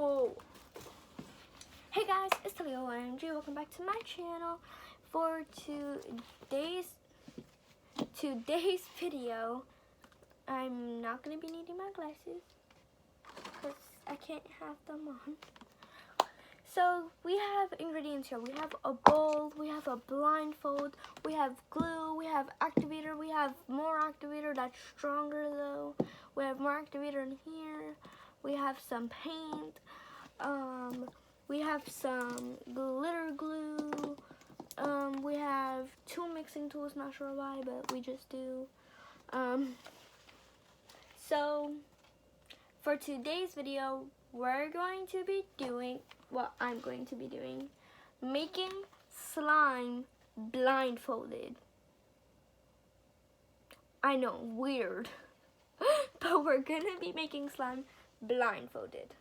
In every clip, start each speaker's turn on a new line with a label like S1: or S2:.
S1: No! Hey guys, it's Leo MG. Welcome back to my channel. For today's video, I'm not going to be needing my glasses because I can't have them on. So we have ingredients here. We have a bowl, we have a blindfold, we have glue, we have activator, we have more activator that's stronger though. We have more activator in here. We have some paint. We have some glitter glue. We have two mixing tools, not sure why, but we just do. So for today's video, we're going to be doing, I'm going to be doing, making slime blindfolded. I know, weird, but we're gonna be making slime blindfolded.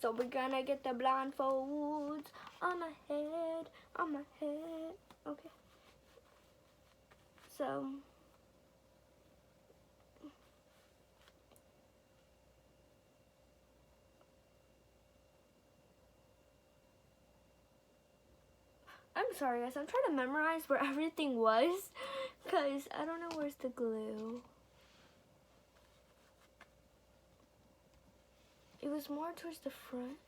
S1: So we're gonna get the blindfolds on my head, okay. So, I'm sorry guys, I'm trying to memorize where everything was, because I don't know where's the glue. It was more towards the front.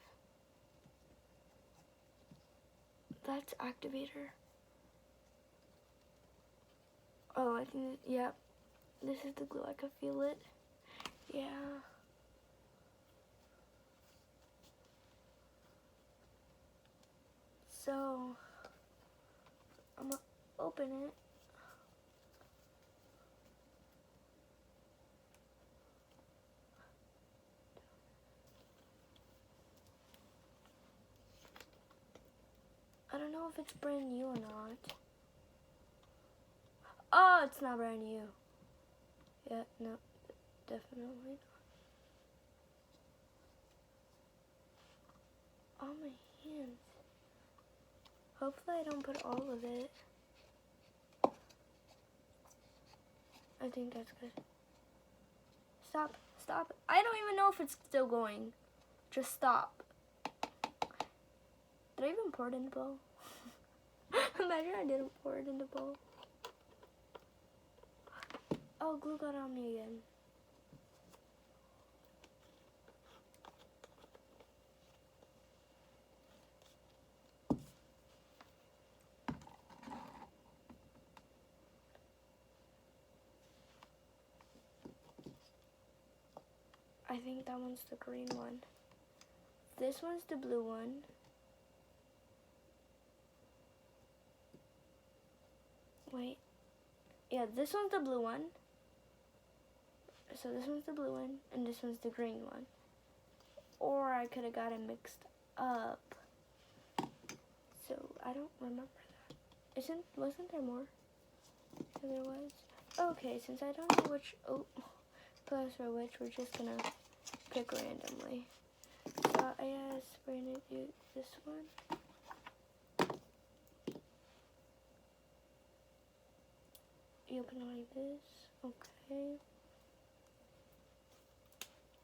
S1: That's activator. Oh, I think, yep. This is the glue, I can feel it. Yeah. So, I'm gonna open it. I don't know if it's brand new or not. Oh, it's not brand new. Yeah, no, definitely not. Oh, my hands. Hopefully I don't put all of it. I think that's good. Stop, stop. I don't even know if it's still going. Just stop. Did I even pour it in the bowl? Imagine I didn't pour it in the bowl. Oh, glue got on me again. I think that one's the green one. This one's the blue one. Wait. Yeah, this one's the blue one. So this one's the blue one, and this one's the green one. Or I could have got it mixed up. So I don't remember that. Wasn't there more? So there was. Okay, since I don't know which colors are which, we're just gonna pick randomly. So I guess we're gonna do this one. You open it like this. Okay.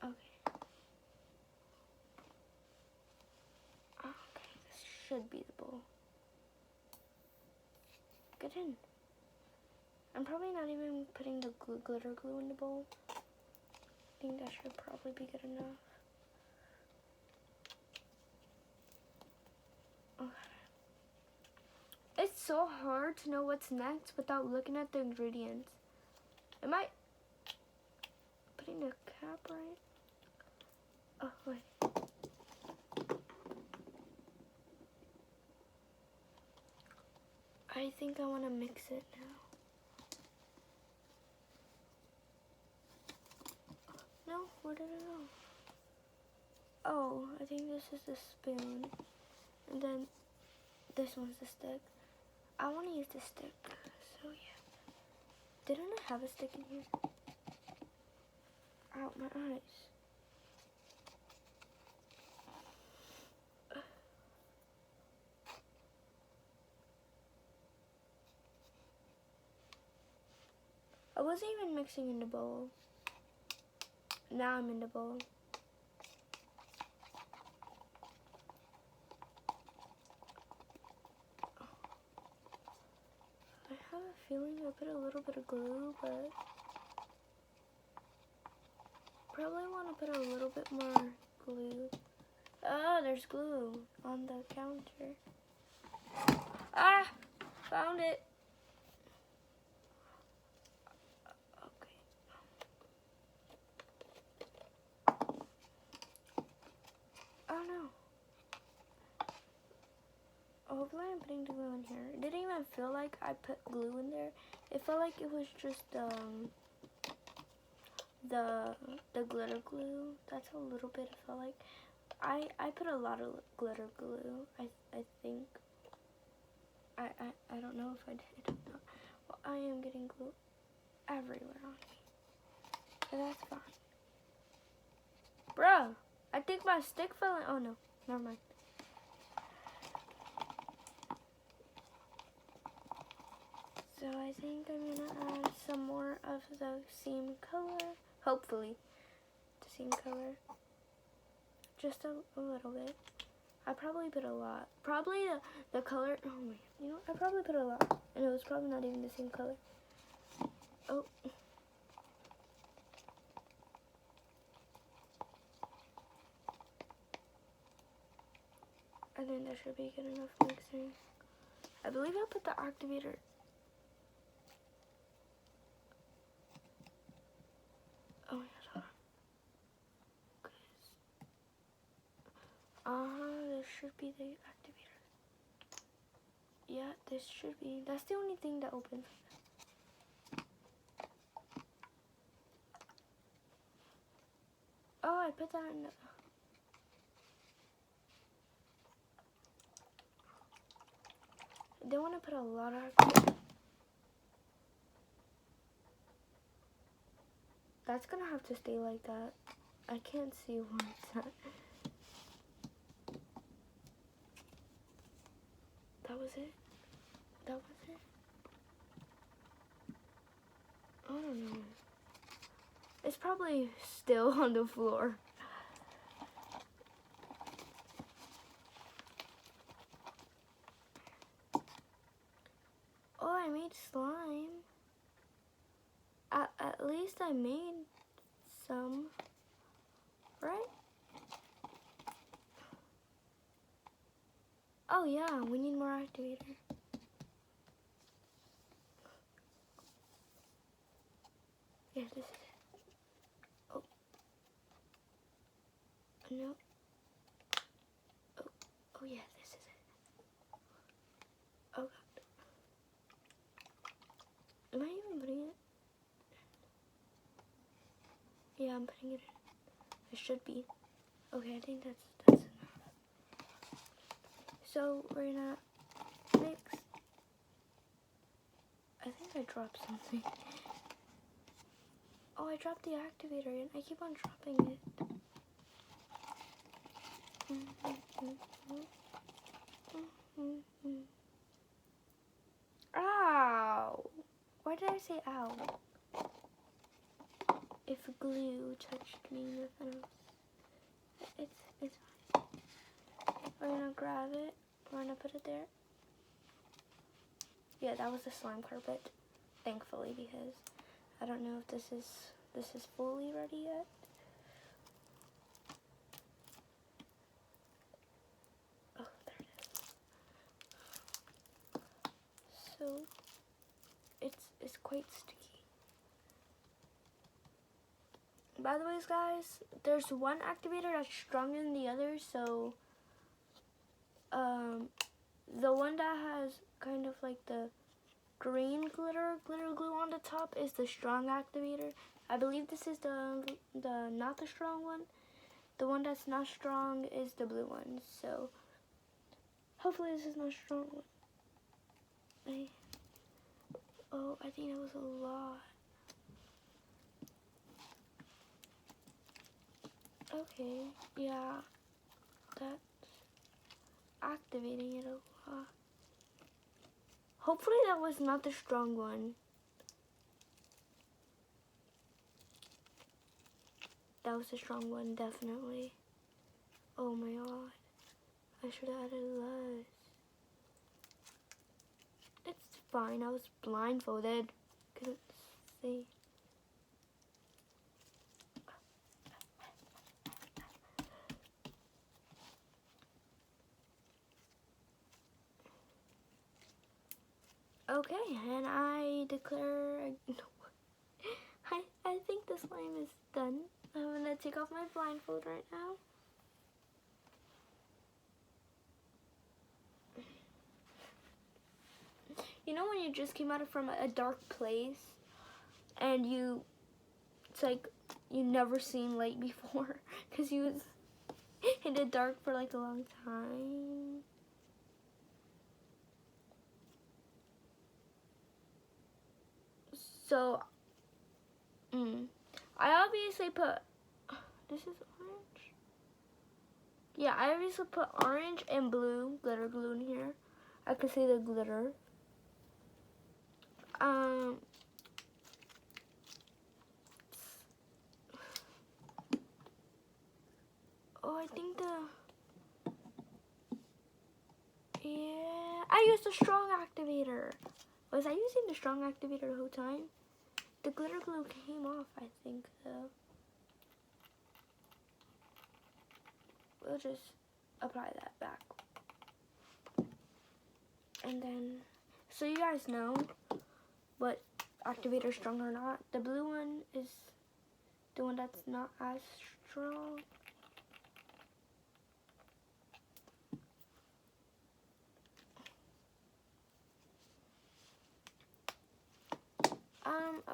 S1: Okay. Okay, this should be the bowl. Get in. I'm probably not even putting the glitter glue in the bowl. I think that should probably be good enough. Okay. It's so hard to know what's next without looking at the ingredients. Am I putting the cap right? Oh, wait. I think I want to mix it now. No, where did it go? Oh, I think this is the spoon. And then this one's the stick. I want to use the stick. So yeah. Didn't I have a stick in here? Ow, my eyes. I wasn't even mixing in the bowl. Now I'm in the bowl. feeling I put a little bit of glue, but probably want to put a little bit more glue. Oh, there's glue on the counter. Ah, found it. Okay. Oh no. Hopefully I'm putting the glue in here. It didn't even feel like I put glue in there. It felt like it was just the glitter glue. That's a little bit it felt like. I put a lot of glitter glue. I think. I don't know if I did. Well, I am getting glue everywhere on me. But that's fine. Bruh, I think my stick fell in. Oh no, never mind. So I think I'm gonna add some more of the same color. Hopefully, the same color. Just a little bit. I probably put a lot. Probably the color. Oh man, you know, I probably put a lot, and it was probably not even the same color. Oh. I think that should be good enough mixing. I believe I put the activator. Oh my god, hold on. This should be the activator. Yeah, this should be. That's the only thing that opens. Oh, I put that in the... I don't want to put a lot of... That's gonna have to stay like that. I can't see where it's at. That was it? That was it? I don't know. It's probably still on the floor. Oh, I made slime. At least I made some, right? Oh yeah, we need more activator. Yeah, this is it. Oh. No. Oh, oh yeah, this is it. Oh god. Am I even putting it? Yeah, I'm putting it in. It should be. Okay, I think that's enough. So we're gonna mix. I think I dropped something. Oh, I dropped the activator and I keep on dropping it. Ow! Why did I say ow? If glue touched me, nothing else. It's fine. We're gonna grab it. We're gonna put it there. Yeah, that was the slime carpet, thankfully, because I don't know if this is fully ready yet. Oh, there it is. So it's quite sticky. By the way, guys, there's one activator that's stronger than the other, so the one that has kind of like the green glitter glue on the top is the strong activator. I believe this is the not the strong one. The one that's not strong is the blue one. So hopefully this is not a strong one. I think that was a lot. Okay, yeah, that's activating it a lot. Hopefully that was not the strong one. That was the strong one, definitely. Oh my god. I should have added less. It's fine. I was blindfolded. Couldn't see. Okay, and I declare, I think the slime is done. I'm gonna take off my blindfold right now. You know when you just came out from a dark place and it's like you never seen light before because you was in the dark for like a long time. So, I obviously put, this is orange? Yeah, I obviously put orange and blue glitter glue in here. I can see the glitter. Oh, I think yeah, I used a strong activator. Was I using the strong activator the whole time? The glitter glue came off, I think, though. We'll just apply that back. And then, so you guys know what activator is strong or not. The blue one is the one that's not as strong.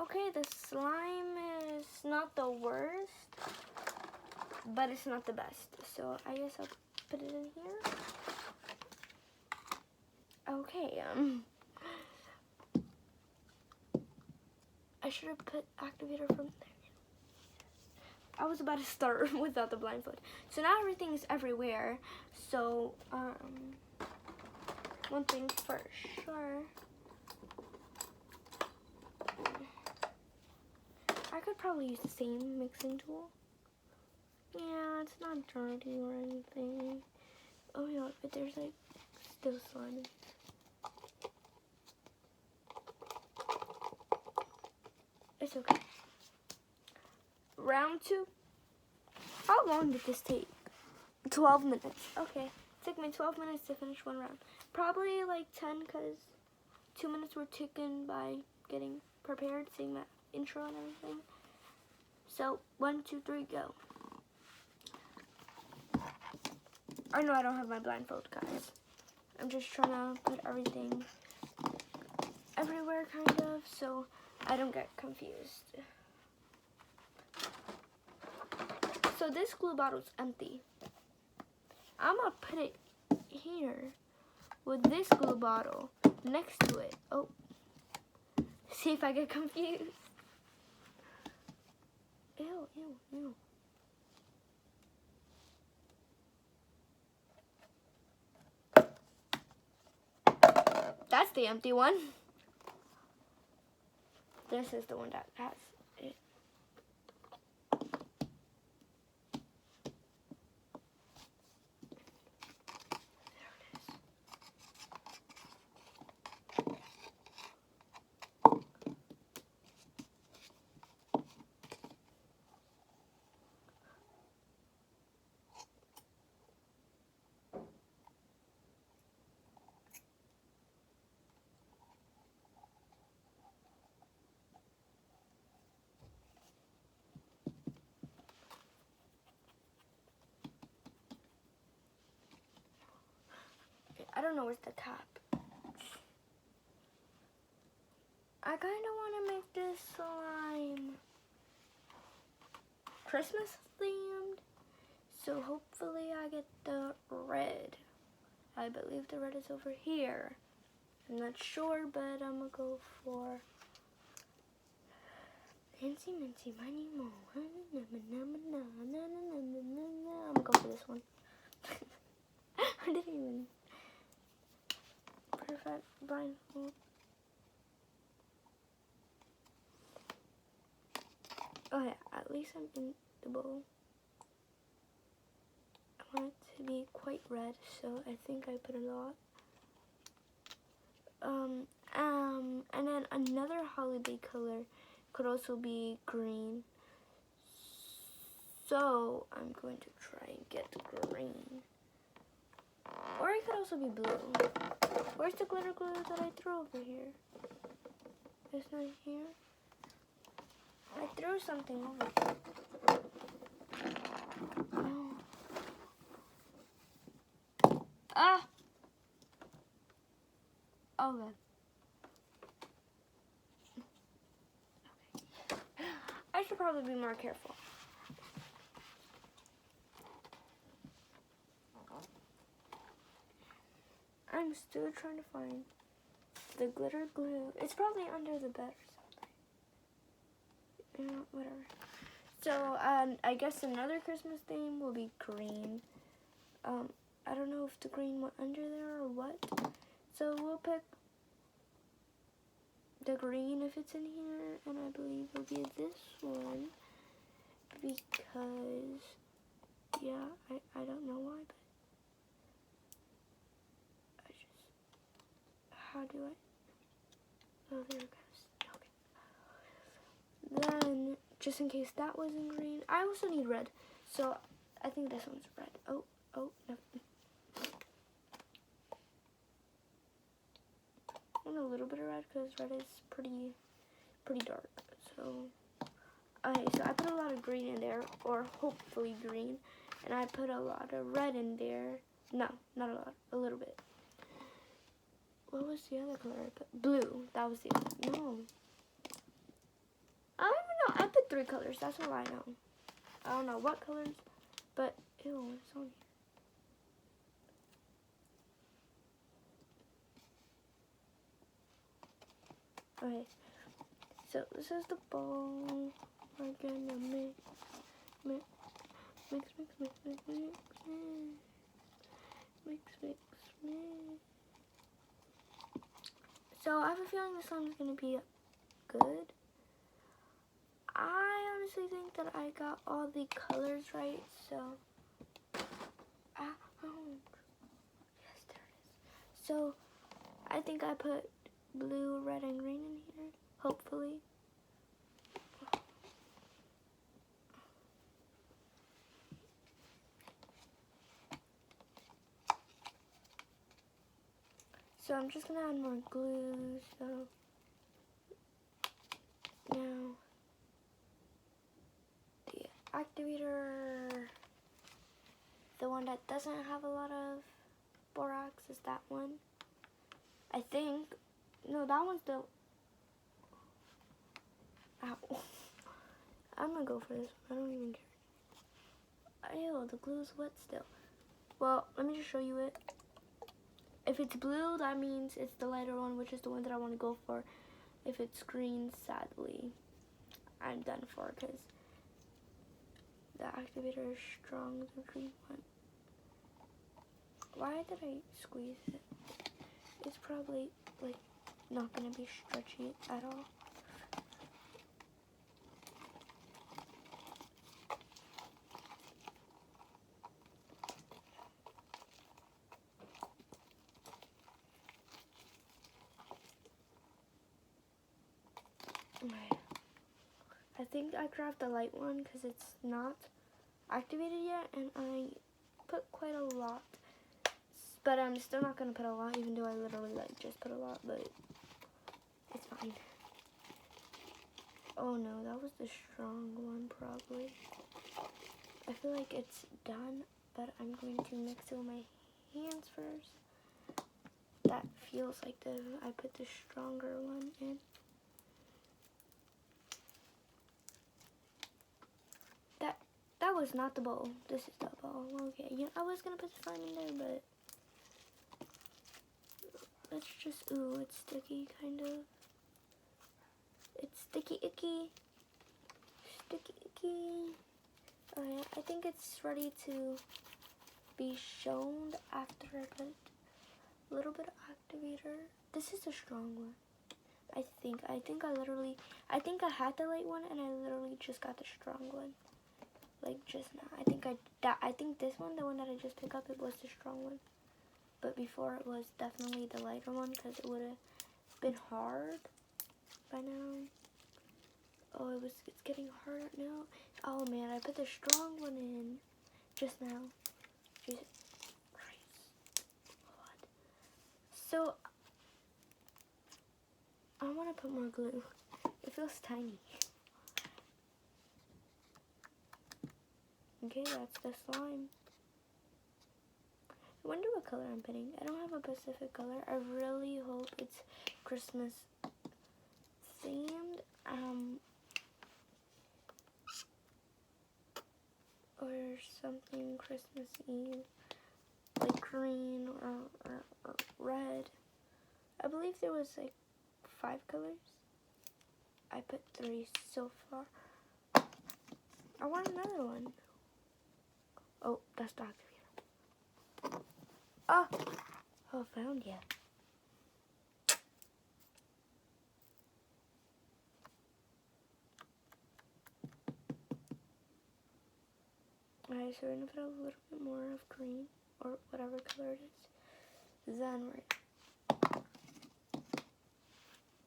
S1: Okay, the slime is not the worst, but it's not the best. So I guess I'll put it in here. Okay, I should have put activator from there. I was about to start without the blindfold. So now everything is everywhere. So, one thing for sure. I could probably use the same mixing tool. Yeah, it's not dirty or anything. Oh yeah, but there's like still slime. It's okay. Round 2. How long did this take? 12 minutes. Okay, it took me 12 minutes to finish one round. Probably like 10 because 2 minutes were taken by getting prepared, seeing my intro and everything. So 1, 2, 3, go. I know I don't have my blindfold, guys. I'm just trying to put everything everywhere, kind of, so I don't get confused. So this glue bottle's empty. I'm gonna put it here with this glue bottle next to it. Oh, see if I get confused. Ew, ew, ew. That's the empty one. This is the one that has it. I don't know where's the top. I kind of want to make this slime Christmas themed. So hopefully I get the red. I believe the red is over here. I'm not sure, but I'm gonna go for Fancy Mincy Money Mo. I'm gonna go for this one. I didn't even. Perfect blindfold. Okay, at least I'm in the bowl. I want it to be quite red, so I think I put a lot. And then another holiday color could also be green. So I'm going to try and get green. Or it could also be blue. Where's the glitter glue that I threw over here? It's not here. I threw something over here. Oh. Ah! Oh god. Okay. I should probably be more careful. I'm still trying to find the glitter glue. It's probably under the bed or something. Whatever. So, I guess another Christmas theme will be green. I don't know if the green went under there or what. So we'll pick the green if it's in here, and I believe it'll be this one. Because, yeah, I don't know why, but how do I? Oh, there it goes. Okay. Then, just in case that wasn't green, I also need red. So, I think this one's red. Oh, no. I want a little bit of red because red is pretty dark. So, okay, so I put a lot of green in there, or hopefully green, and I put a lot of red in there. No, not a lot, a little bit. What was the other color I put? Blue. That was the other. No. I don't even know. I put 3 colors. That's all I know. I don't know what colors, but ew, it's on here. Okay, so this is the bowl. We're gonna mix. So I have a feeling this one's gonna be good. I honestly think that I got all the colors right, so. Yes, there it is. So I think I put blue, red, and green in here, hopefully. So I'm just gonna add more glue, so now the activator, the one that doesn't have a lot of borax is that one. I think, no, that one's the, ow. I'm gonna go for this one, I don't even care. Ew, the glue's wet still. Well, let me just show you it. If it's blue, that means it's the lighter one, which is the one that I want to go for. If it's green, sadly, I'm done for, because the activator is strong, the green one. Why did I squeeze it? It's probably, like, not going to be stretchy at all. I think I grabbed the light one because it's not activated yet, and I put quite a lot. But I'm still not going to put a lot, even though I literally just put a lot, but it's fine. Oh no, that was the strong one probably. I feel like it's done, but I'm going to mix it with my hands first. That feels like I put the stronger one in. That was not the bowl. This is the bowl. Okay, yeah, I was gonna put the slime in there, but let's just, ooh, it's sticky, kind of. It's sticky icky. Sticky icky. Alright, I think it's ready to be shown after I put a little bit of activator. This is the strong one. I think I had the light one, and I literally just got the strong one. Like just now. I think this one, the one that I just picked up, it was the strong one. But before it was definitely the lighter one, because it would have been hard by now. Oh, it's getting harder now. Oh man, I put the strong one in just now. Jesus Christ. What? So, I want to put more glue. It feels tiny. Okay, that's the slime. I wonder what color I'm putting. I don't have a specific color. I really hope it's Christmas themed. Or something Christmas Eve. Like green or red. I believe there was like 5 colors. I put 3 so far. I want another one. Oh, that's the activator. Oh, found ya. Alright, so we're gonna put a little bit more of green, or whatever color it is. Then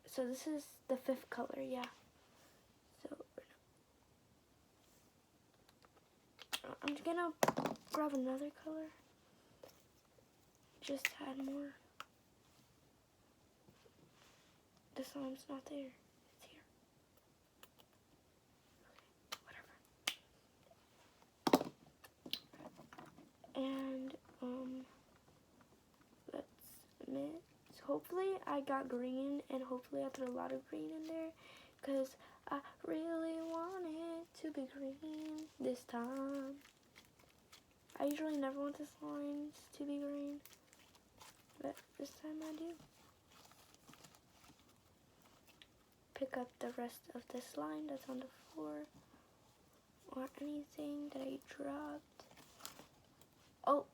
S1: so this is the 5th color, yeah. So I'm gonna grab another color. Just to add more. The slime's not there. It's here. Okay, whatever. And let's mix. Hopefully I got green, and hopefully I put a lot of green in there, because I really want it to be green this time. I usually never want the slimes to be green, but this time I do. Pick up the rest of the slime that's on the floor, or anything that I dropped. Oh,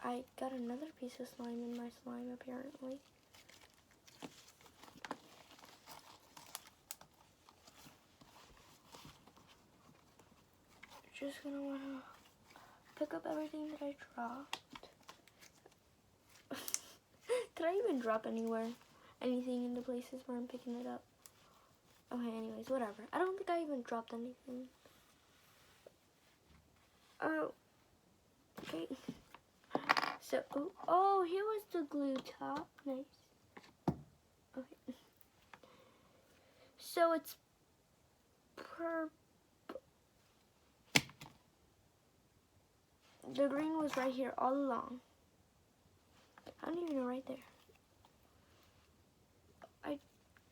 S1: I got another piece of slime in my slime apparently. Just gonna wanna pick up everything that I dropped. Did I even drop anywhere? Anything in the places where I'm picking it up? Okay, anyways, whatever. I don't think I even dropped anything. Oh, okay. So, oh, here was the glue top. Nice. Okay. So it's purple. The green was right here all along. I don't even know, right there.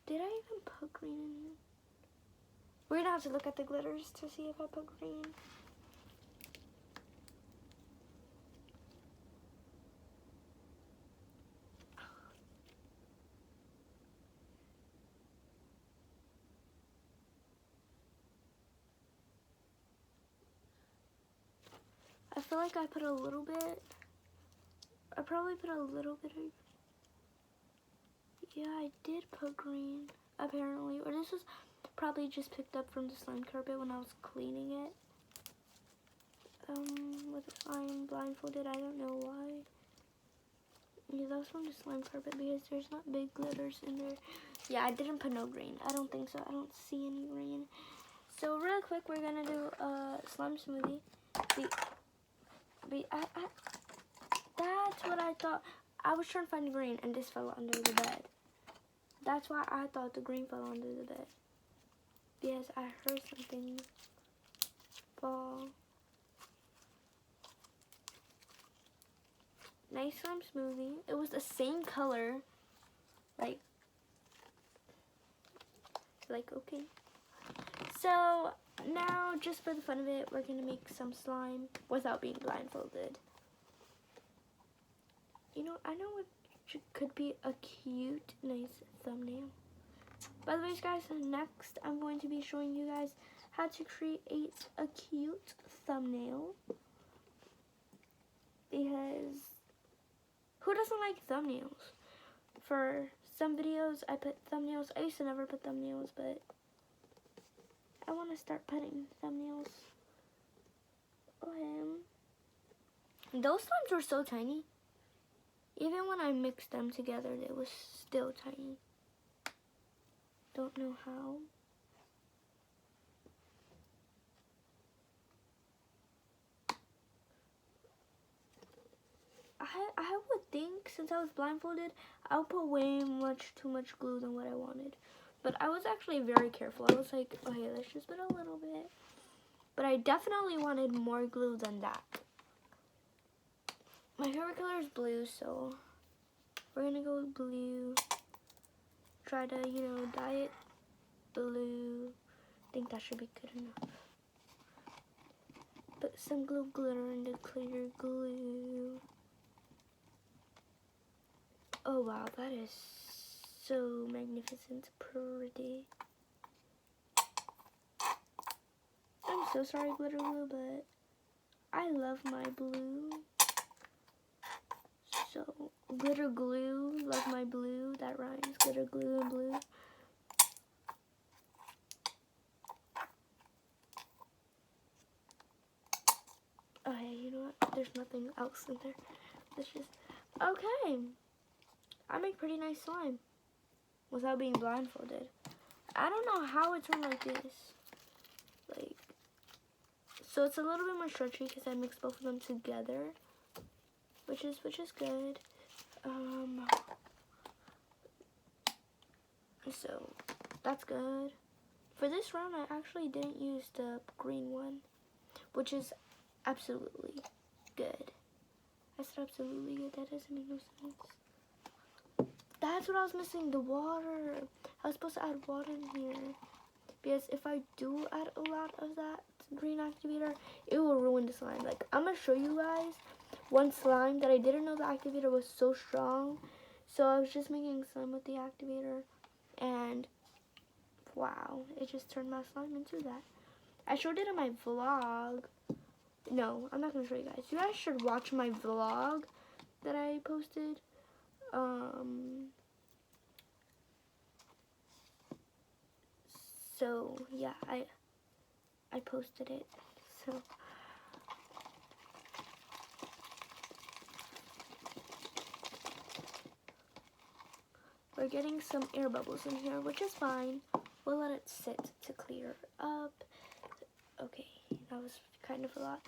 S1: Did I even put green in here? We're gonna have to look at the glitters to see if I put green. I feel like I put a little bit. I probably put a little bit of. Yeah, I did put green, apparently. Or this was probably just picked up from the slime carpet when I was cleaning it. With the slime blindfolded, I don't know why. Yeah, that was from the slime carpet because there's not big glitters in there. Yeah, I didn't put no green. I don't think so. I don't see any green. So real quick, we're gonna do a slime smoothie. That's what I thought. I was trying to find green and this fell under the bed. That's why I thought the green fell under the bed. Because I heard something fall. Nice slime smoothie. It was the same color. Like, okay. So, now, just for the fun of it, we're going to make some slime without being blindfolded. You know, I know what could be a cute, nice thumbnail. By the way, guys, next I'm going to be showing you guys how to create a cute thumbnail. Because who doesn't like thumbnails? For some videos, I put thumbnails. I used to never put thumbnails, but I want to start putting thumbnails. Those slimes were so tiny. Even when I mixed them together, they was still tiny. Don't know how. I would think, since I was blindfolded, I would put way too much glue than what I wanted. But I was actually very careful. I was like, okay, let's just put a little bit. But I definitely wanted more glue than that. My favorite color is blue, so we're gonna go with blue. Try to, dye it blue. I think that should be good enough. Put some glue glitter in the clear glue. Oh wow, that is so magnificent, pretty. I'm so sorry, glitter glue, but I love my blue. So, glitter glue, love my blue. That rhymes, glitter glue and blue. Okay, you know what? There's nothing else in there. It's just, okay. I make pretty nice slime without being blindfolded. I don't know how it turned like this. Like, so it's a little bit more stretchy because I mixed both of them together, which is good. So that's good. For this round, I actually didn't use the green one, which is absolutely good. I said absolutely good. That doesn't make no sense. That's what I was missing, the water. I was supposed to add water in here. Because if I do add a lot of that green activator, it will ruin the slime. Like, I'm going to show you guys one slime that I didn't know the activator was so strong. So I was just making slime with the activator. And, wow, it just turned my slime into that. I showed it in my vlog. No, I'm not going to show you guys. You guys should watch my vlog that I posted. So yeah, I posted it. So we're getting some air bubbles in here, which is fine. We'll let it sit to clear up. Okay, that was kind of a lot.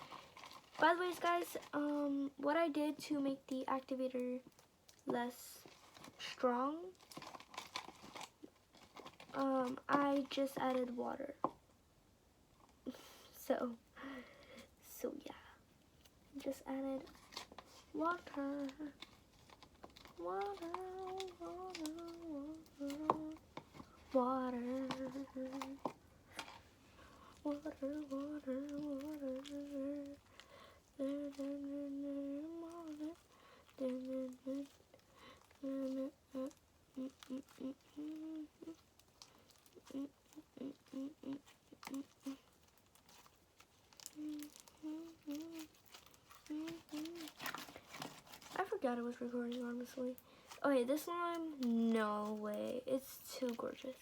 S1: By the way, guys, what I did to make the activator less strong, I just added water. so yeah, just added water, water, water, water, water, water, water, I forgot I was recording, honestly. Okay, this slime, no way. It's too gorgeous.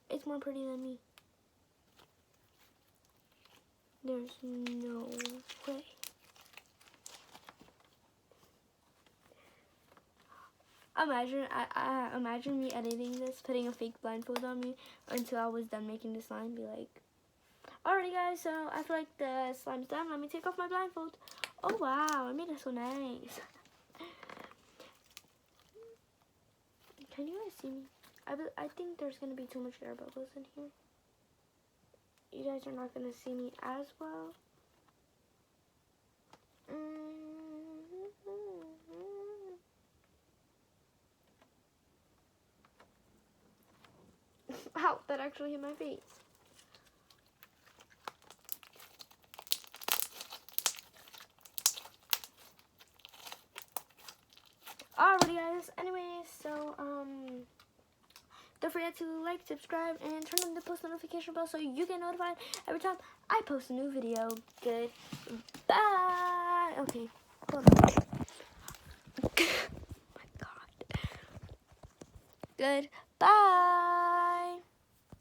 S1: It's more pretty than me. There's no way. Imagine me editing this, putting a fake blindfold on me until I was done making the slime. Be like, alrighty guys, so I feel like the slime's done. Let me take off my blindfold. Oh wow, I made it so nice. Can you guys see me? I think there's gonna be too much air bubbles in here. You guys are not gonna see me as well. Ow, that actually hit my face. Alrighty guys, anyways, so don't forget to like, subscribe, and turn on the post notification bell so you get notified every time I post a new video. Good. Bye. Okay, hold on. Oh my god. Good. Bye.